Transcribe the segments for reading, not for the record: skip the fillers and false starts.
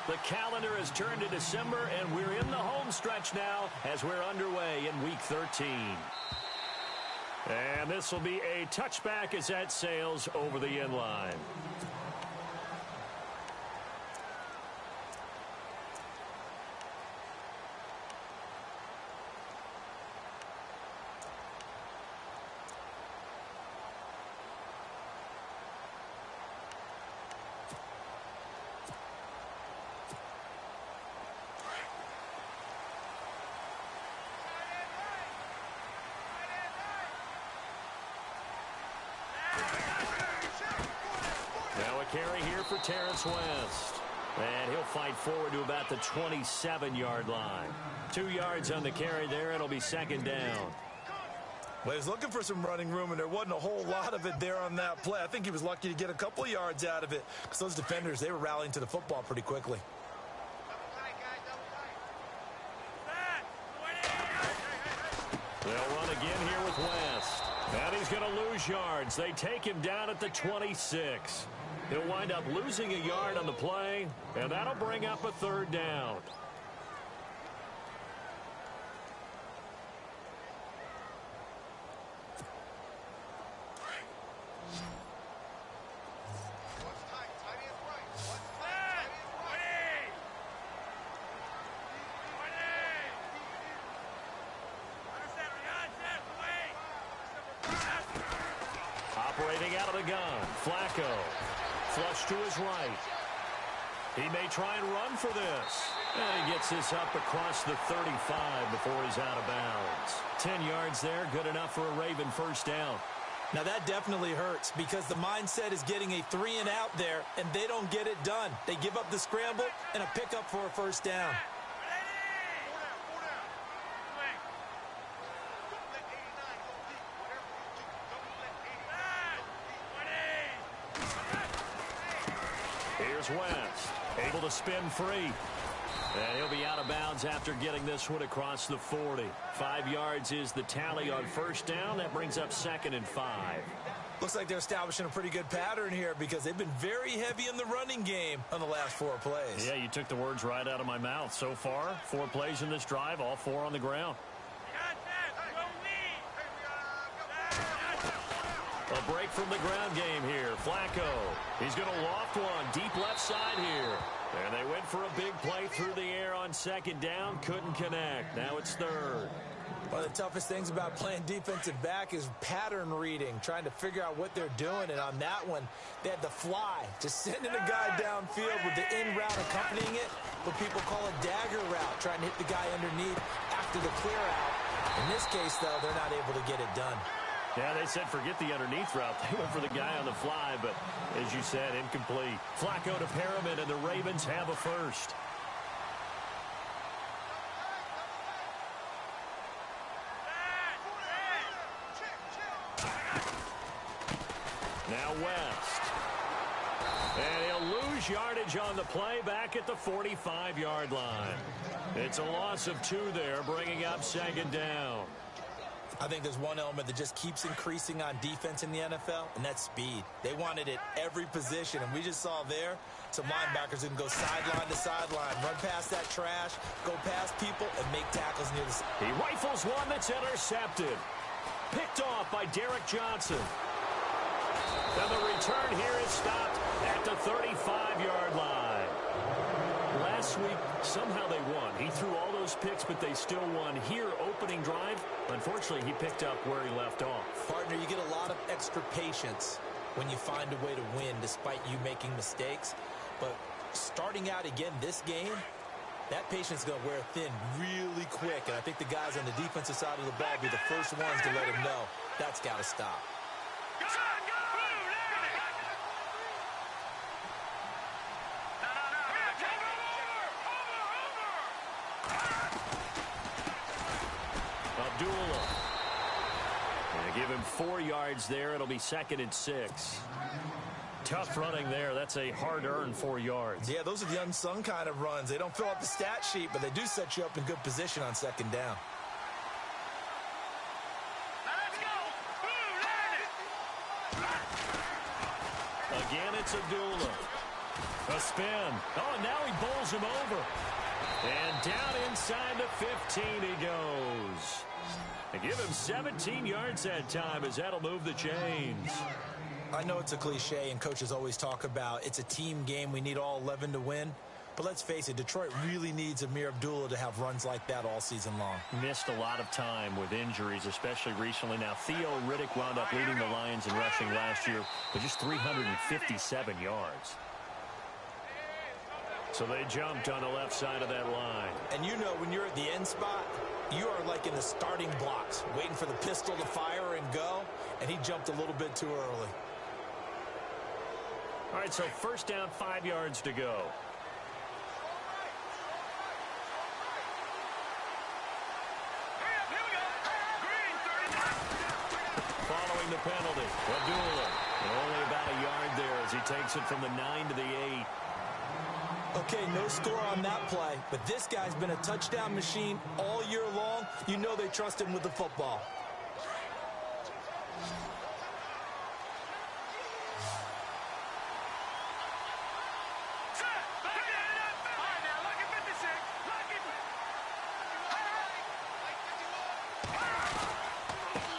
The calendar has turned to December, and we're in the home stretch now as we're underway in Week 13. And this will be a touchback as that sails over the end line. Carry here for Terrence West. And he'll fight forward to about the 27-yard line. 2 yards on the carry there. It'll be second down. Well, he was looking for some running room, and there wasn't a whole lot of it there on that play. I think he was lucky to get a couple yards out of it because those defenders, they were rallying to the football pretty quickly. They'll run again here with West. And he's going to lose yards. They take him down at the 26. He'll wind up losing a yard on the play, and that'll bring up a third down. Operating out of the gun, Flacco. Flush to his right. He may try and run for this. And he gets this up across the 35 before he's out of bounds. 10 yards there, good enough for a Raven first down. Now that definitely hurts because the mindset is getting a 3 and out there, and they don't get it done. They give up the scramble and a pickup for a first down. Here's West, able to spin free. And he'll be out of bounds after getting this one across the 40. 5 yards is the tally on first down. That brings up 2nd and 5. Looks like they're establishing a pretty good pattern here because they've been very heavy in the running game on the last 4 plays. Yeah, you took the words right out of my mouth. So far, 4 plays in this drive, all 4 on the ground. A break from the ground game here. Flacco. He's going to loft one deep left side here. And they went for a big play through the air on second down. Couldn't connect. Now it's third. One of the toughest things about playing defensive back is pattern reading, trying to figure out what they're doing. And on that one, they had the fly, just sending a guy downfield with the in route accompanying it. What people call a dagger route, trying to hit the guy underneath after the clear out. In this case, though, they're not able to get it done. Yeah, they said forget the underneath route. They went for the guy on the fly, but as you said, incomplete. Flacco to Perriman, and the Ravens have a first. Now West. And he'll lose yardage on the play back at the 45-yard line. It's a loss of 2 there, bringing up second down. I think there's one element that just keeps increasing on defense in the NFL, and that's speed. They want it at every position, and we just saw there some linebackers who can go sideline to sideline, run past that trash, go past people, and make tackles near the... He rifles one that's intercepted. Picked off by Derek Johnson. And the return here is stopped at the 35-yard line. Last week, somehow they won. He threw all those picks, but they still won. Here, opening drive, unfortunately, he picked up where he left off. Partner, you get a lot of extra patience when you find a way to win despite you making mistakes. But starting out again this game, that patience is going to wear thin really quick. And I think the guys on the defensive side of the ball will be the first ones to let him know that's got to stop. Give him 4 yards there. It'll be 2nd and 6. Tough running there. That's a hard-earned 4 yards. Yeah, those are the unsung kind of runs. They don't fill up the stat sheet, but they do set you up in good position on second down. Again, it's Abdullah. A spin. Oh, now he bowls him over. And down inside the 15 he goes. They give him 17 yards that time as that'll move the chains. I know it's a cliche and coaches always talk about it's a team game. We need all 11 to win. But let's face it, Detroit really needs Amir Abdullah to have runs like that all season long. Missed a lot of time with injuries, especially recently. Now, Theo Riddick wound up leading the Lions in rushing last year with just 357 yards. So they jumped on the left side of that line. And you know when you're at the end spot, you are like in the starting blocks, waiting for the pistol to fire and go, and he jumped a little bit too early. All right, so first down, 5 yards to go. Following the penalty, Abdullah, only about a yard there as he takes it from the 9 to the 8. Okay, no score on that play, but this guy's been a touchdown machine all year long. You know they trust him with the football.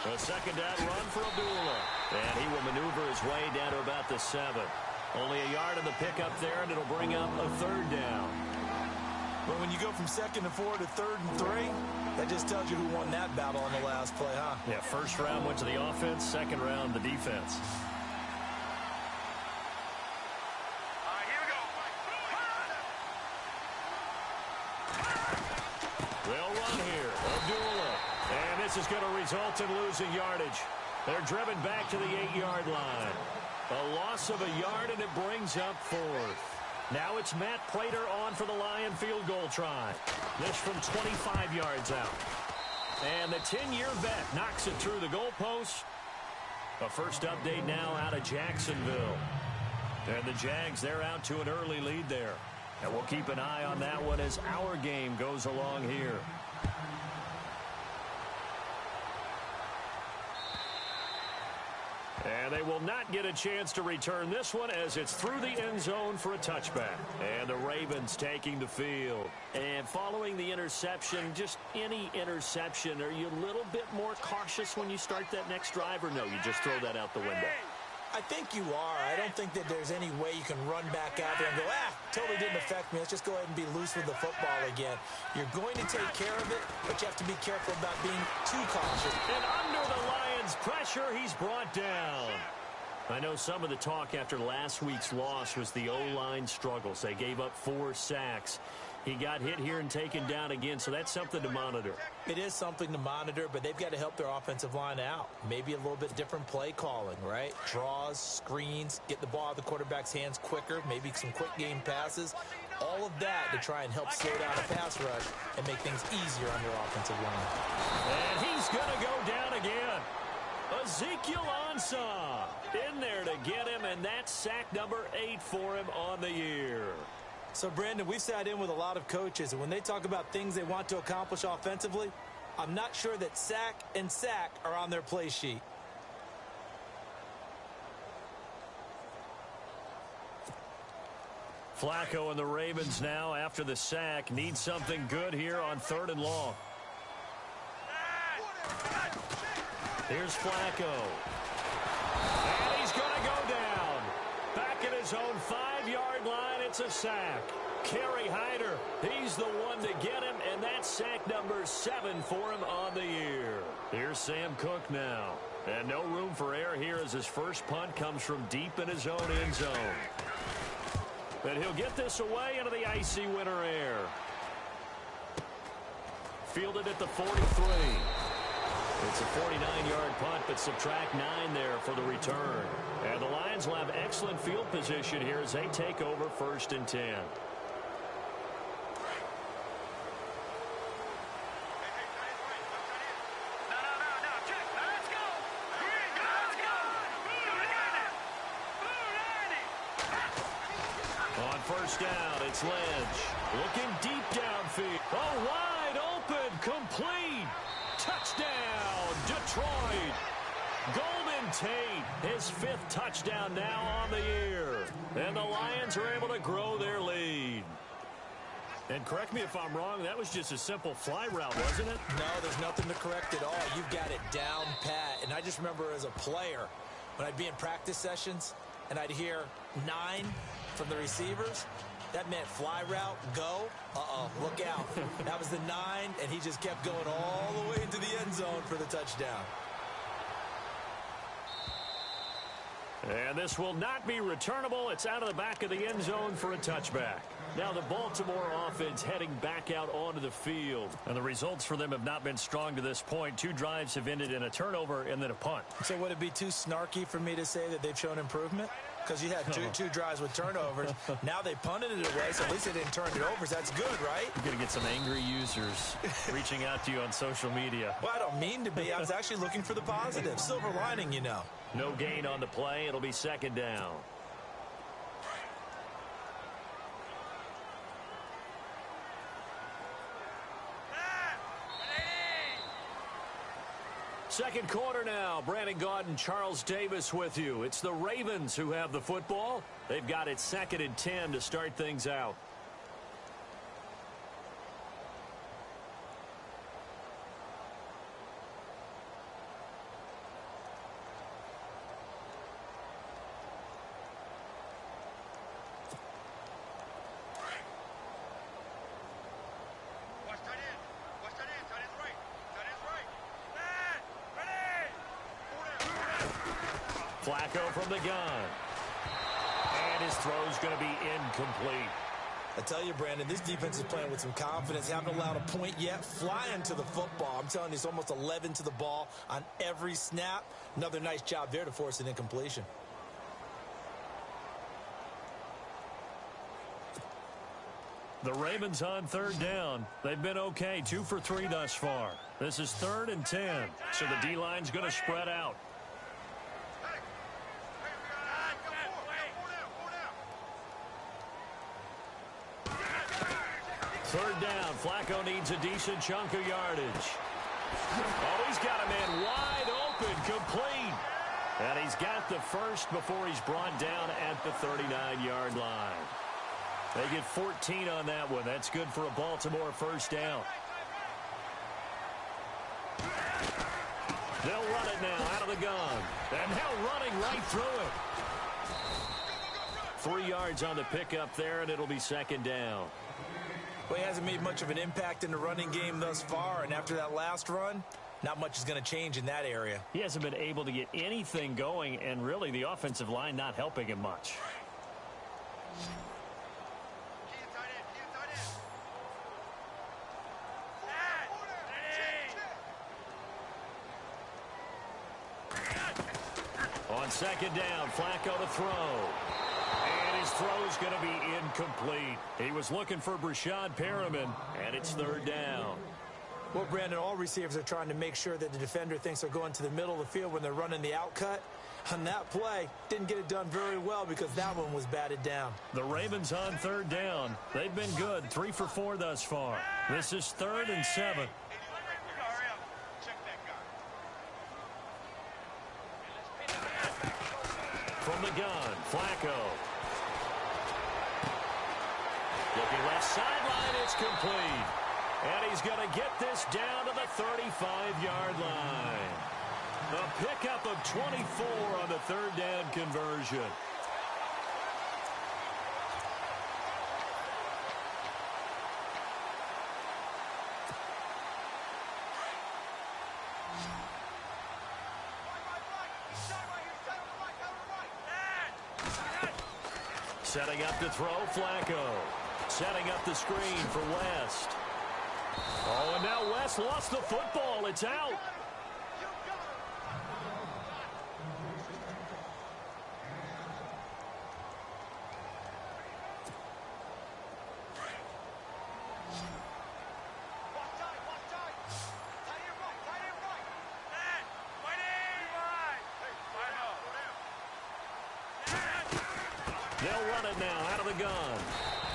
A second down run for Abdullah. And he will maneuver his way down to about the 7. Only a yard on the pickup there, and it'll bring up a third down. But when you go from 2nd and 4 to 3rd and 3, that just tells you who won that battle on the last play, huh? Yeah, first round went to the offense, second round the defense. Here we go. They'll run here. Abdullah. And this is going to result in losing yardage. They're driven back to the 8-yard line. A loss of a yard, and it brings up 4th. Now it's Matt Prater on for the Lion field goal try. This from 25 yards out. And the 10-year vet knocks it through the goalpost. A first update now out of Jacksonville. And the Jags, they're out to an early lead there. And we'll keep an eye on that one as our game goes along here. And they will not get a chance to return this one as it's through the end zone for a touchback. And the Ravens taking the field. And following the interception, just any interception, are you a little bit more cautious when you start that next drive, or no, you just throw that out the window? I think you are. I don't think that there's any way you can run back out there and go, totally didn't affect me. Let's just go ahead and be loose with the football again. You're going to take care of it, but you have to be careful about being too cautious. And under the Lions' pressure, he's brought down. I know some of the talk after last week's loss was the O-line struggles. They gave up 4 sacks. He got hit here and taken down again, so that's something to monitor. It is something to monitor, but they've got to help their offensive line out. Maybe a little bit different play calling, right? Draws, screens, get the ball out of the quarterback's hands quicker, maybe some quick game passes. All of that to try and help slow down a pass rush and make things easier on their offensive line. And he's going to go down again. Ezekiel Ansah in there to get him, and that's sack number 8 for him on the year. So, Brandon, we've sat in with a lot of coaches, and when they talk about things they want to accomplish offensively, I'm not sure that sack and sack are on their play sheet. Flacco and the Ravens now, after the sack, need something good here on 3rd and long. Here's Flacco. And he's going to go down. Back at his own 5-yard line, it's a sack. Kerry Hyder, he's the one to get him, and that's sack number 7 for him on the year. Here's Sam Cook now. And no room for error here as his first punt comes from deep in his own end zone. And he'll get this away into the icy winter air. Fielded at the 43. It's a 49-yard punt, but subtract 9 there for the return. And the Lions will have excellent field position here as they take over 1st and 10. On 1st down, it's Lynch. Looking deep downfield. Oh, wide open, complete. Touchdown, Detroit. Golden Tate, his 5th touchdown now on the year. And the Lions are able to grow their lead. And correct me if I'm wrong, that was just a simple fly route, wasn't it? No, there's nothing to correct at all. You've got it down pat. And I just remember as a player, when I'd be in practice sessions and I'd hear 9 from the receivers, that meant fly route, go, look out. That was the 9, and he just kept going all the way into the end zone for the touchdown. And this will not be returnable. It's out of the back of the end zone for a touchback. Now the Baltimore offense heading back out onto the field. And the results for them have not been strong to this point. 2 drives have ended in a turnover and then a punt. So would it be too snarky for me to say that they've shown improvement? Because you had two drives with turnovers. Now they punted it away, so at least they didn't turn it over. So that's good, right? You're going to get some angry users reaching out to you on social media. Well, I don't mean to be. I was actually looking for the positive. Silver lining, you know. No gain on the play. It'll be 2nd down. Second quarter now. Brandon Gaudin, Charles Davis with you. It's the Ravens who have the football. They've got it 2nd and 10 to start things out. Flacco from the gun. And his throw's going to be incomplete. I tell you, Brandon, this defense is playing with some confidence. Haven't allowed a point yet. Flying to the football. I'm telling you, it's almost 11 to the ball on every snap. Another nice job there to force an incompletion. The Ravens on 3rd down. They've been okay. 2 for 3 thus far. This is 3rd and 10. So the D-line's going to spread out. Third down. Flacco needs a decent chunk of yardage. Oh, he's got a man wide open, complete. And he's got the first before he's brought down at the 39-yard line. They get 14 on that one. That's good for a Baltimore first down. They'll run it now out of the gun. And they're running right through it. 3 yards on the pickup there, and it'll be 2nd down. Well, he hasn't made much of an impact in the running game thus far, and after that last run, not much is going to change in that area. He hasn't been able to get anything going, and really the offensive line not helping him much. On 2nd down, Flacco to throw. And his throw's going to be incomplete. He was looking for Brashad Perriman, and it's 3rd down. Well, Brandon, all receivers are trying to make sure that the defender thinks they're going to the middle of the field when they're running the out cut. On that play, didn't get it done very well because that one was batted down. The Ravens on 3rd down. They've been good, 3 for 4 thus far. This is 3rd and 7. From the gun, Flacco. Looking left sideline, it's complete. And he's going to get this down to the 35-yard line. A pickup of 24 on the 3rd down conversion. Setting up to throw, Flacco. Setting up the screen for West. Oh, and now West lost the football. It's out. They'll run it now out of the gun.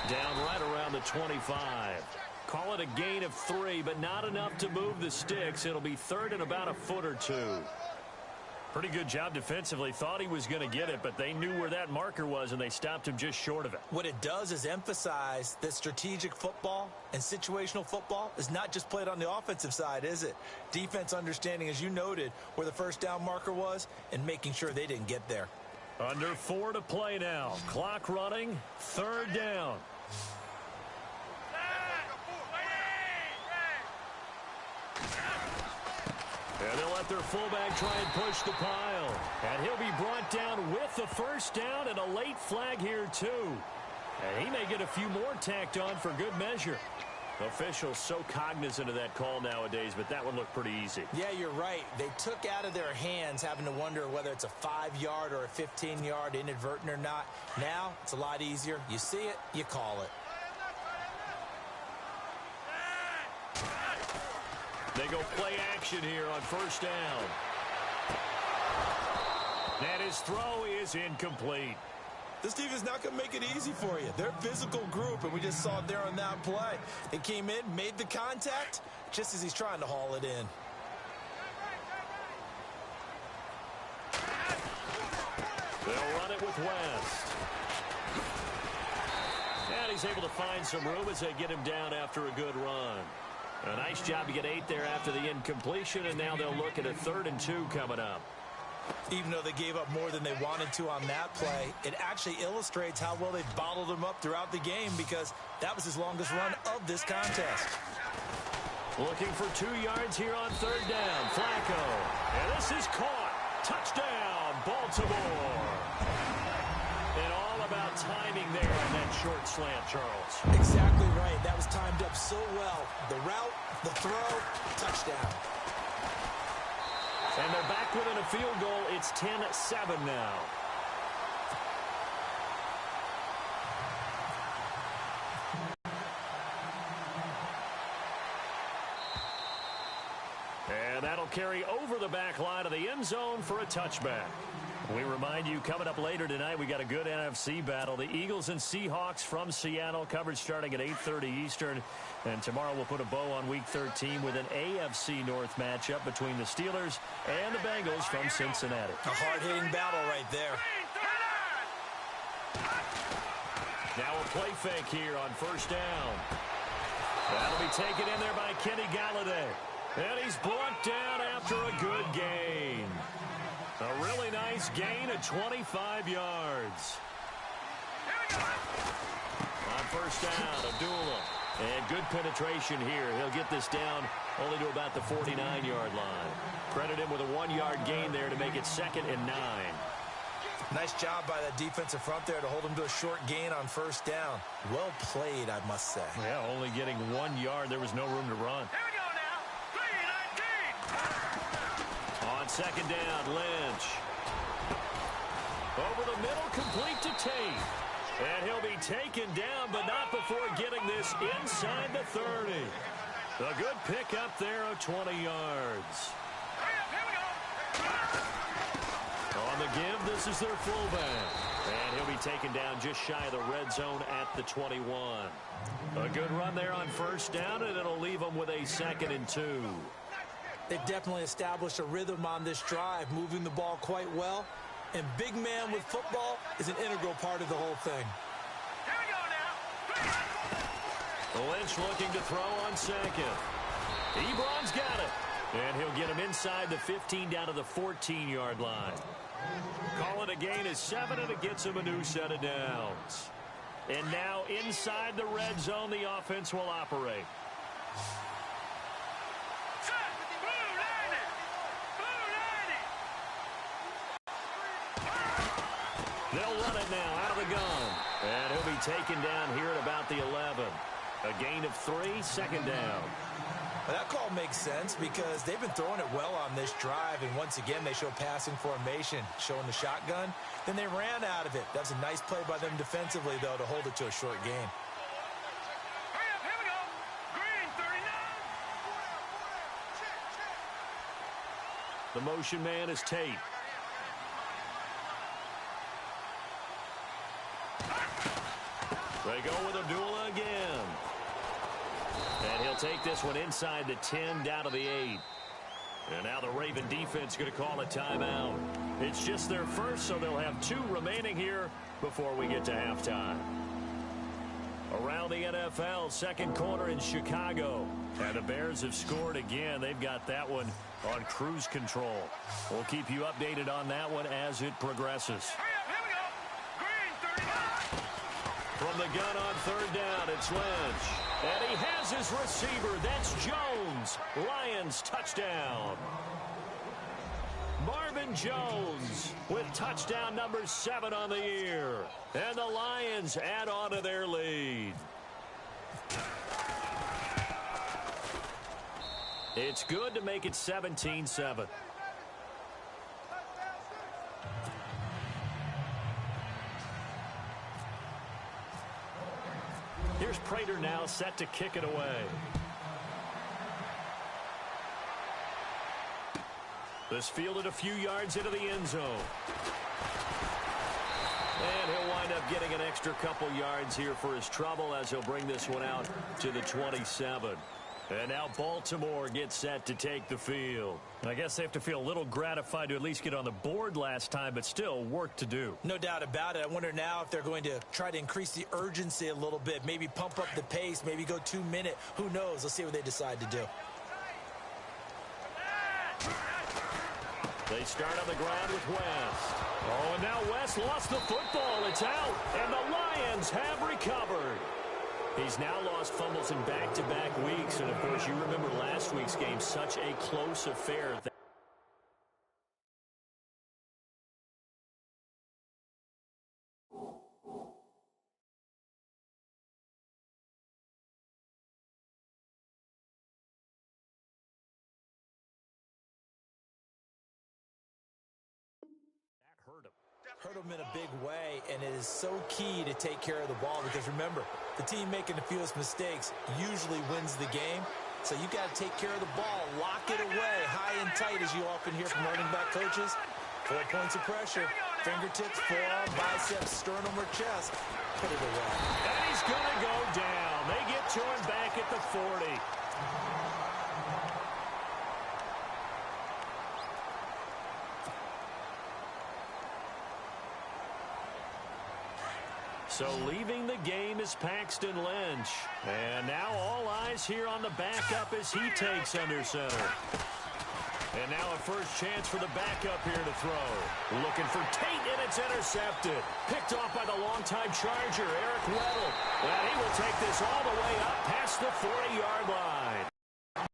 Down right around the 25. Call it a gain of 3, but not enough to move the sticks. It'll be 3rd and about a foot or 2. Pretty good job defensively. Thought he was going to get it, but they knew where that marker was, and they stopped him just short of it. What it does is emphasize that strategic football and situational football is not just played on the offensive side, is it? Defense understanding, as you noted, where the first down marker was and making sure they didn't get there. Under 4 to play now. Clock running. 3rd down. And they'll let their fullback try and push the pile. And he'll be brought down with the first down and a late flag here, too. And he may get a few more tacked on for good measure. Officials so cognizant of that call nowadays, but that one looked pretty easy. Yeah, you're right. They took out of their hands having to wonder whether it's a 5-yard or a 15-yard inadvertent or not. Now, it's a lot easier. You see it, you call it. They go play action here on first down. And his throw is incomplete. This team is not going to make it easy for you. They're a physical group, and we just saw it there on that play. They came in, made the contact, just as he's trying to haul it in. They'll run it with West. And he's able to find some room as they get him down after a good run. A nice job to get 8 there after the incompletion, and now they'll look at a 3rd and 2 coming up. Even though they gave up more than they wanted to on that play, it actually illustrates how well they bottled him up throughout the game because that was his longest run of this contest. Looking for 2 yards here on 3rd down. Flacco. And this is caught. Touchdown, Baltimore. And all about timing there on that short slant, Charles. Exactly right. That was timed up so well. The route, the throw, touchdown. And they're back within a field goal. It's 10-7 now. And that'll carry over the back line of the end zone for a touchback. We remind you, coming up later tonight, we got a good NFC battle. The Eagles and Seahawks from Seattle, coverage starting at 8:30 Eastern. And tomorrow we'll put a bow on Week 13 with an AFC North matchup between the Steelers and the Bengals from Cincinnati. A hard-hitting battle right there. Now a play fake here on first down. That'll be taken in there by Kenny Galladay. And he's brought down after a good gain. A really nice gain of 25 yards. On first down, Abdullah. And good penetration here. He'll get this down only to about the 49-yard line. Credit him with a 1-yard gain there to make it 2nd and 9. Nice job by that defensive front there to hold him to a short gain on first down. Well played, I must say. Yeah, only getting 1 yard. There was no room to run. Here we go now. 3-19. On second down, Lynch. Over the middle, complete to Tate. And he'll be taken down, but not before getting this inside the 30. A good pickup there of 20 yards. Here we go. On the give, this is their fullback. And he'll be taken down just shy of the red zone at the 21. A good run there on first down, and it'll leave them with a 2nd and 2. They definitely established a rhythm on this drive, moving the ball quite well. And big man with football is an integral part of the whole thing. Here we go now. Lynch looking to throw on second. Ebron's got it. And he'll get him inside the 15 down to the 14-yard line. Call it a gain of 7, and it gets him a new set of downs. And now inside the red zone, the offense will operate. Set. Blue 90. Blue 90. They'll run it now out of the gun. And he'll be taken down here at about the 11. A gain of 3, 2nd down. Well, that call makes sense because they've been throwing it well on this drive, and once again they show passing formation, showing the shotgun. Then they ran out of it. That was a nice play by them defensively, though, to hold it to a short gain. Hurry up, here we go. Green 39. The motion man is Tate. They go with Abdullah again. And he'll take this one inside the 10 down to the 8. And now the Raven defense going to call a timeout. It's just their first, so they'll have 2 remaining here before we get to halftime. Around the NFL, second quarter in Chicago. And the Bears have scored again. They've got that one on cruise control. We'll keep you updated on that one as it progresses. Here we go. Green, 39. From the gun on third down, it's Lynch. And he has his receiver. That's Jones. Lions touchdown. Marvin Jones with touchdown number 7 on the year. And the Lions add on to their lead. It's good to make it 17-7. Here's Prater now set to kick it away. This fielded a few yards into the end zone. And he'll wind up getting an extra couple yards here for his trouble as he'll bring this one out to the 27. And now Baltimore gets set to take the field. I guess they have to feel a little gratified to at least get on the board last time, but still work to do. No doubt about it. I wonder now if they're going to try to increase the urgency a little bit, maybe pump up the pace, maybe go 2-minute. Who knows? Let's see what they decide to do. They start on the ground with West. Oh, and now West lost the football. It's out, and the Lions have recovered. He's now lost fumbles in back-to-back weeks, and, of course, you remember last week's game, such a close affair. Hurt him in a big way, and it is so key to take care of the ball because, remember, the team making the fewest mistakes usually wins the game. So you got to take care of the ball, lock it away, high and tight, as you often hear from running back coaches. 4 points of pressure, fingertips, forearm, biceps, sternum, or chest. Put it away. And he's going to go down. They get to him back at the 40. So leaving the game is Paxton Lynch. And now all eyes here on the backup as he takes under center. And now a first chance for the backup here to throw. Looking for Tate, and it's intercepted. Picked off by the longtime Charger, Eric Weddle. And he will take this all the way up past the 40-yard line.